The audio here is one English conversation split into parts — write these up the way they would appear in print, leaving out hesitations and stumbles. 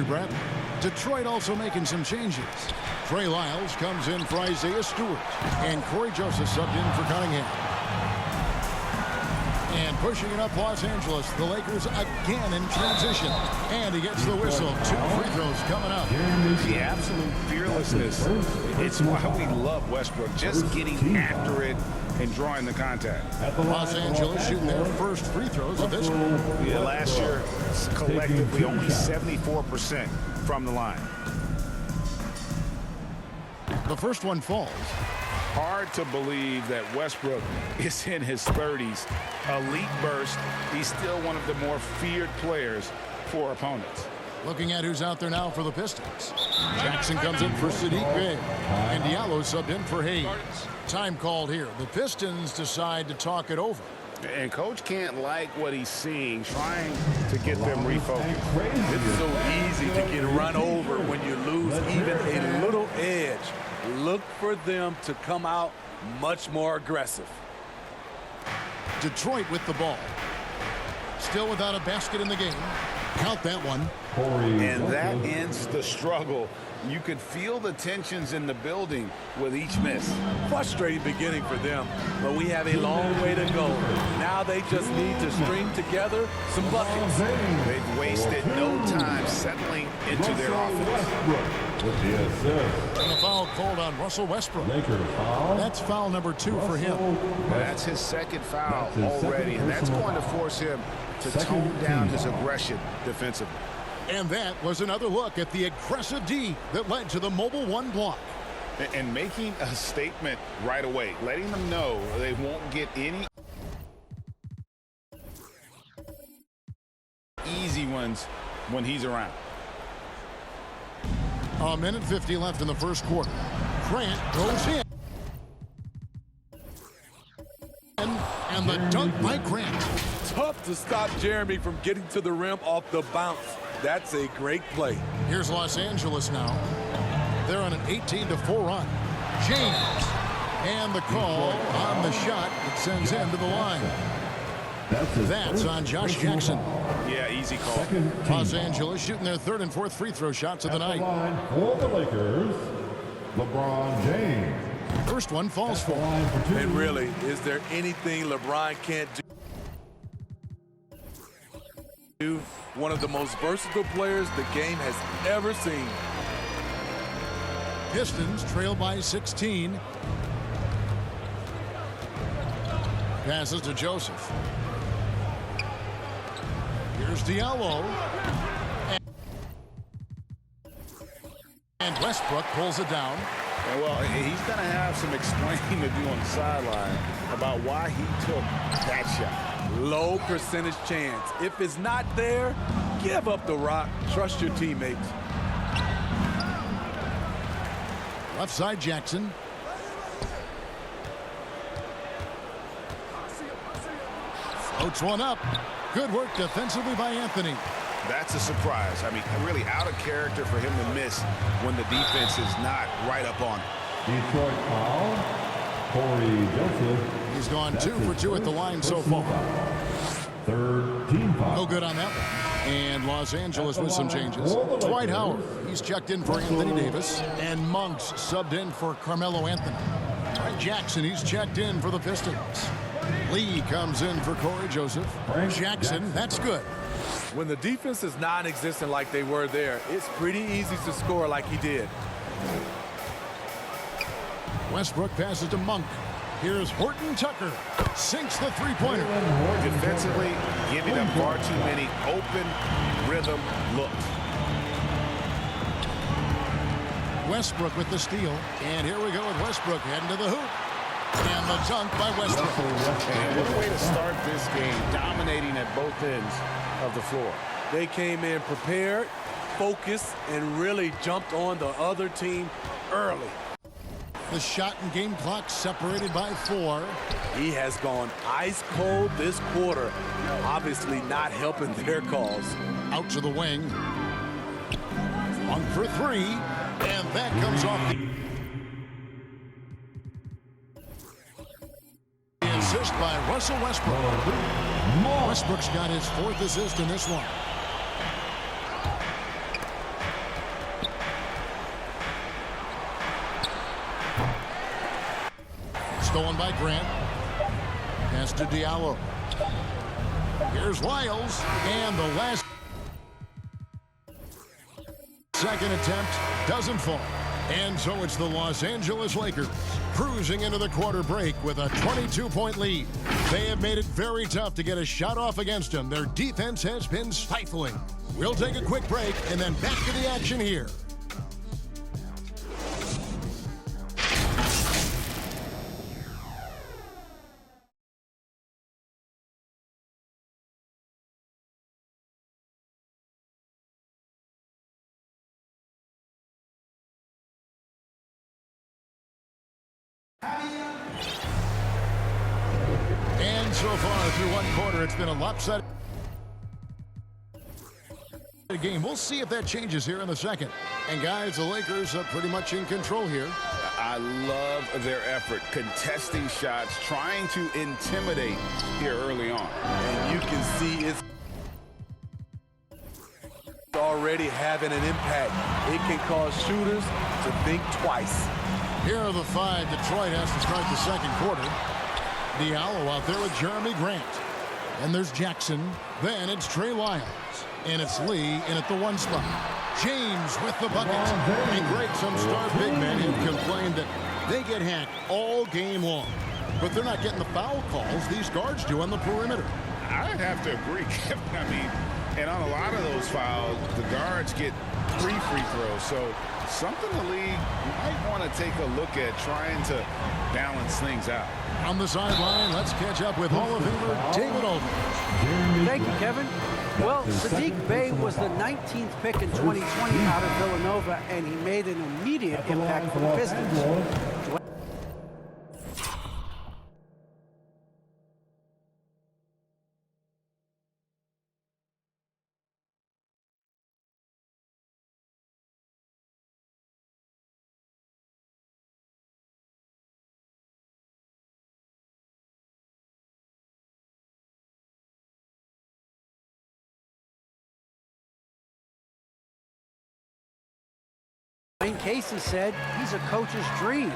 Avery Bradley. Detroit also making some changes. Trey Lyles comes in for Isaiah Stewart. And Corey Joseph subbed in for Cunningham. And pushing it up Los Angeles, the Lakers again in transition. And he gets the whistle. 2 free throws coming up. The absolute fearlessness. It's why we love Westbrook. Just getting after it and drawing the contact. Los Angeles shooting their first free throws of this one. Yeah, last year, collectively, only 74% from the line. The first one falls. Hard to believe that Westbrook is in his 30s. Elite burst. He's still one of the more feared players for opponents. Looking at who's out there now for the Pistons. Jackson comes in for Sadiq Bey. And Diallo subbed in for Hayes. Time called here. The Pistons decide to talk it over. And Coach can't like what he's seeing, trying to get them refocused. It's so easy to get run over when you lose even a little edge. Look for them to come out much more aggressive. Detroit with the ball. Still without a basket in the game. Count that one. And that ends the struggle. You could feel the tensions in the building with each miss. Frustrating beginning for them, but we have a long way to go. Now they just need to string together some buckets. They've wasted no time settling into their offense. And a foul called on Russell Westbrook. That's foul number 2 for him. That's his second foul already, and that's going to force him to tone down his aggression defensively. And that was another look at the aggressive D that led to the Mobile One block. And making a statement right away, letting them know they won't get any easy ones when he's around. A minute 50 left in the first quarter. Grant goes in. And the dunk by Grant. Tough to stop Jeremy from getting to the rim off the bounce. That's a great play. Here's Los Angeles now. They're on an 18-4 run. James. And the call on the shot that sends him to the line. That's on Josh Jackson. Yeah, easy call. Los Angeles shooting their 3rd and 4th free throw shots of the night. For the Lakers, LeBron James. First one falls for. And really, is there anything LeBron can't do? One of the most versatile players the game has ever seen. Pistons trail by 16. Passes to Joseph. Here's Diallo. And Westbrook pulls it down. And well, he's going to have some explaining to do on the sideline about why he took that shot. Low percentage chance. If it's not there, give up the rock. Trust your teammates. Left side Jackson. Floats one up. Good work defensively by Anthony. That's a surprise. I mean, really out of character for him to miss when the defense is not right up on him. Detroit foul. Corey Joseph. He's gone 2 for 2 at the line so far. 3rd team foul. No good on that one. And Los Angeles with some changes. Dwight Howard, he's checked in for Anthony Davis. And Monks subbed in for Carmelo Anthony. Jackson, he's checked in for the Pistons. Lee comes in for Corey Joseph. Jackson, that's good. When the defense is non-existent like they were there, it's pretty easy to score like he did. Westbrook passes to Monk. Here's Horton Tucker. Sinks the three-pointer. Defensively, giving up far too many open rhythm looks. Westbrook with the steal. And here we go with Westbrook heading to the hoop. And the dunk by Westbrook. And what a way to start this game, dominating at both ends of the floor. They came in prepared, focused, and really jumped on the other team early. The shot and game clock separated by 4. He has gone ice cold this quarter, obviously not helping their cause. Out to the wing. 1 for 3. And that comes off the assist by Russell Westbrook. Westbrook's got his 4th assist in this one. Stolen by Grant. Pass to Diallo. Here's Lyles. And the last second attempt doesn't fall. And so it's the Los Angeles Lakers cruising into the quarter break with a 22-point lead. They have made it very tough to get a shot off against them. Their defense has been stifling. We'll take a quick break and then back to the action here. And so far through one quarter, it's been a lopsided game. We'll see if that changes here in the second. And guys, the Lakers are pretty much in control here. I love their effort, contesting shots, trying to intimidate here early on. And you can see it's already having an impact. It can cause shooters to think twice. Here are the five Detroit has to start the second quarter. Diallo out there with Jeremy Grant. And there's Jackson. Then it's Trey Lyles. And it's Lee in at the one spot. James with the bucket. And great, some star big men have complained that they get hacked all game long. But they're not getting the foul calls these guards do on the perimeter. I'd have to agree, Kevin. I mean, and on a lot of those fouls, the guards get 3 free throws. So something the league might want to take a look at, trying to balance things out. On the sideline, let's catch up with Hall of Famer David Aldridge. Thank you, Kevin. Well, Saddiq Bey was the 19th pick in 2020 out of Villanova, and he made an immediate impact for the Pistons. Dwayne Casey said he's a coach's dream,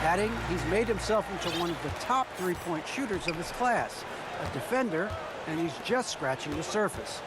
adding he's made himself into one of the top three-point shooters of his class, a defender, and he's just scratching the surface.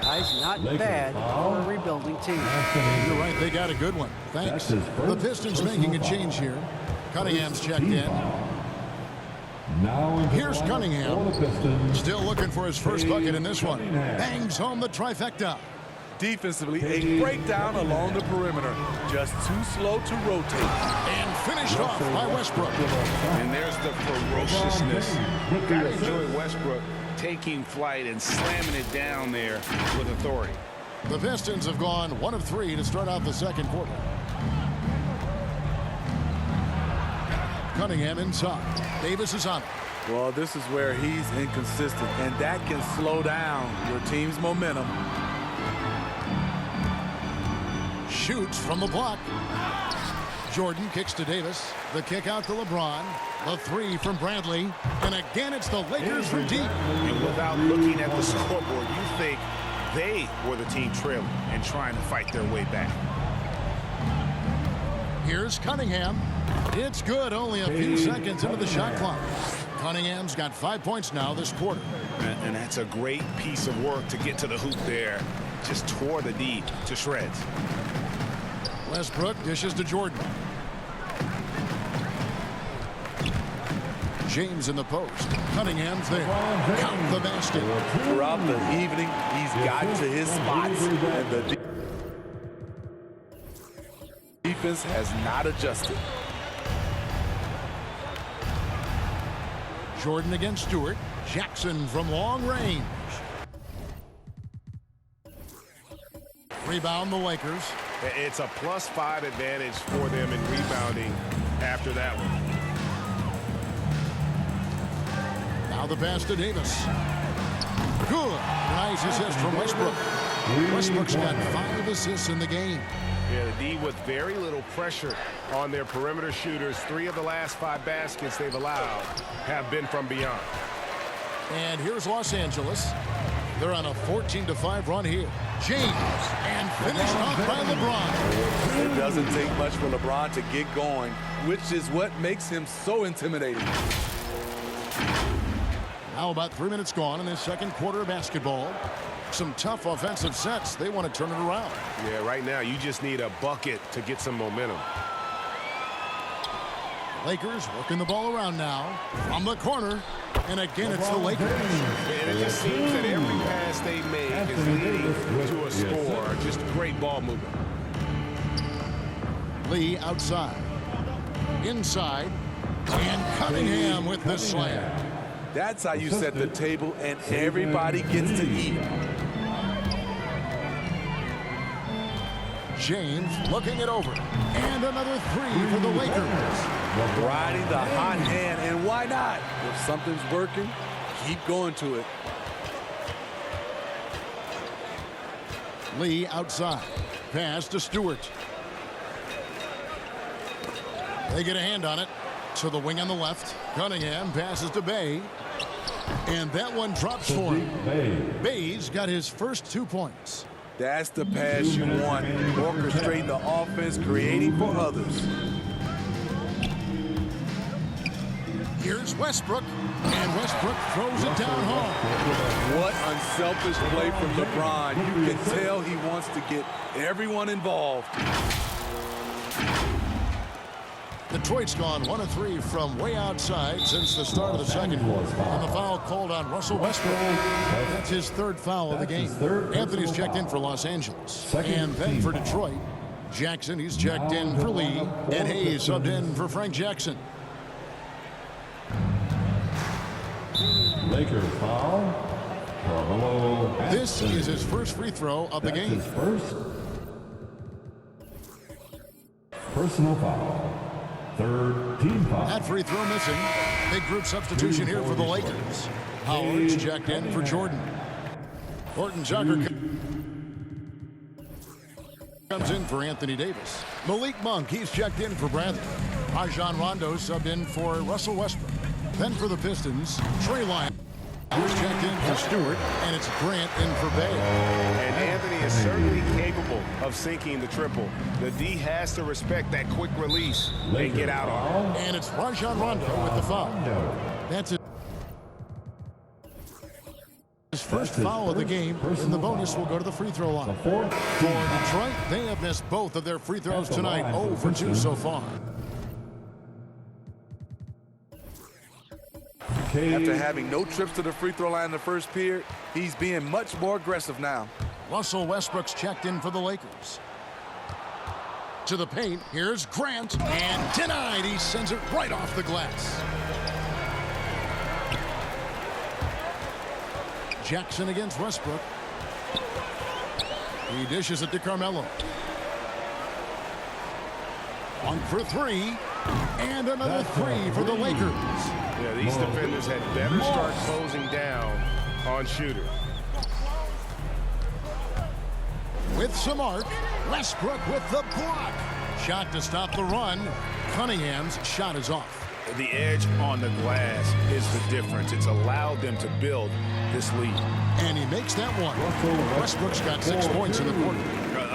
Guys, not bad for a rebuilding team. You're right, they got a good one. Thanks. The Pistons making a change here. Cunningham's checked in. Here's Cunningham. Still looking for his first bucket in this one. Bangs home the trifecta. Defensively, a breakdown along the perimeter. Just too slow to rotate. And finished off by Westbrook. And there's the ferociousness. Gotta enjoy Westbrook taking flight and slamming it down there with authority. The Pistons have gone 1 of 3 to start out the second quarter. Cunningham inside. Davis is on it. Well, this is where he's inconsistent, and that can slow down your team's momentum. Shoots from the block. Jordan kicks to Davis. The kick out to LeBron. The three from Bradley. And again, it's the Lakers from deep. And without looking at the scoreboard, you think they were the team trailing and trying to fight their way back. Here's Cunningham. It's good, only a few seconds into the shot clock. Cunningham's got 5 points now this quarter. And that's a great piece of work to get to the hoop there. Just tore the D to shreds. Westbrook dishes to Jordan. James in the post. Cunningham's there. Count the basket. Throughout the evening, he's gotten to his spots, and the defense has not adjusted. Jordan against Stewart. Jackson from long range. Rebound the Lakers. It's a +5 advantage for them in rebounding after that one. Now the pass to Davis. Good. Nice assist from Westbrook. Westbrook's got 5 assists in the game. Yeah, the D with very little pressure on their perimeter shooters. 3 of the last 5 baskets they've allowed have been from beyond. And here's Los Angeles. They're on a 14-5 run here. James, and finished off by LeBron. It doesn't take much for LeBron to get going, which is what makes him so intimidating. Now about 3 minutes gone in this second quarter of basketball. Some tough offensive sets. They want to turn it around. Yeah, right now you just need a bucket to get some momentum. Lakers working the ball around now from the corner. And again, it's the Lakers. And it just seems that every pass they make is leading to a score. Just great ball movement. Lee outside. Inside. And Cunningham with the slam. That's how you set the table, and everybody gets to eat. James looking it over. And another three for the Lakers. Riding the hot hand, and why not? If something's working, keep going to it. Lee outside. Pass to Stewart. They get a hand on it. To the wing on the left. Cunningham passes to Bay. And that one drops for him. Bay's got his first 2 points. That's the pass you want. Orchestrating the offense, creating for others. Here's Westbrook. And Westbrook throws it down home. What unselfish play from LeBron. You can tell he wants to get everyone involved. Detroit's gone 1 of 3 from way outside since the start of the second quarter. And the foul called on Russell Westbrook. That's his third foul of the game. Anthony's checked in for Los Angeles. And then for Detroit, Jackson, he's checked in for Lee. And Hayes subbed in for Frank Jackson. Lakers foul. Carmelo. This is his first free throw of the That's game. his first personal foul. Third team foul. That free throw missing. Big group substitution here for the Lakers. Howard's checked in for Jordan. Horton Tucker comes in for Anthony Davis. Malik Monk, he's checked in for Bradley. Rajon Rondo subbed in for Russell Westbrook. Then for the Pistons, Trey Lyons was checked in for Stewart, and it's Grant in for Bay. And Anthony is certainly capable of sinking the triple. The D has to respect that quick release and get out on it. And it's Rajon Rondo with the foul. That's his first foul of the game, and the bonus will go to the free throw line. For Detroit, they have missed both of their free throws tonight, 0 for 2 so far. After having no trips to the free throw line in the first period, he's being much more aggressive now. Russell Westbrook's checked in for the Lakers. To the paint, here's Grant, and denied. He sends it right off the glass. Jackson against Westbrook. He dishes it to Carmelo. 1 for 3, and another 3 for the Lakers. Yeah, these defenders had better start closing down on Shooter. With some arc, Westbrook with the block. Shot to stop the run. Cunningham's shot is off. The edge on the glass is the difference. It's allowed them to build this lead. And he makes that one. Westbrook's got 6 points in the quarter.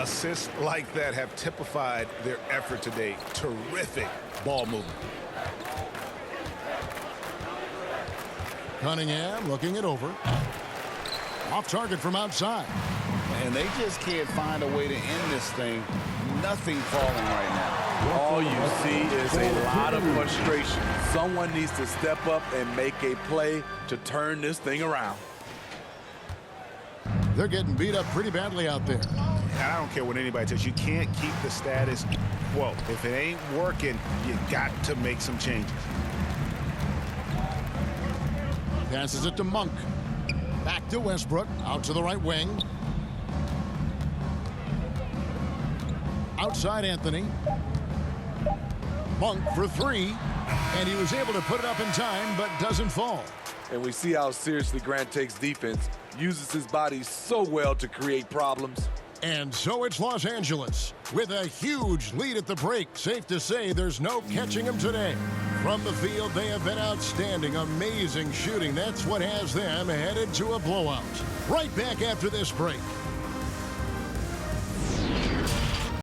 Assists like that have typified their effort today. Terrific ball movement. Cunningham looking it over. Off target from outside. And they just can't find a way to end this thing. Nothing falling right now. All you see is a lot of frustration. Someone needs to step up and make a play to turn this thing around. They're getting beat up pretty badly out there. And I don't care what anybody says. You can't keep the status quo. If it ain't working, you got to make some changes. Passes it to Monk. Back to Westbrook. Out to the right wing. Outside Anthony. Monk for 3. And he was able to put it up in time, but doesn't fall. And we see how seriously Grant takes defense. Uses his body so well to create problems. And so it's Los Angeles with a huge lead at the break. Safe to say there's no catching him today. From the field, they have been outstanding. Amazing shooting. That's what has them headed to a blowout. Right back after this break.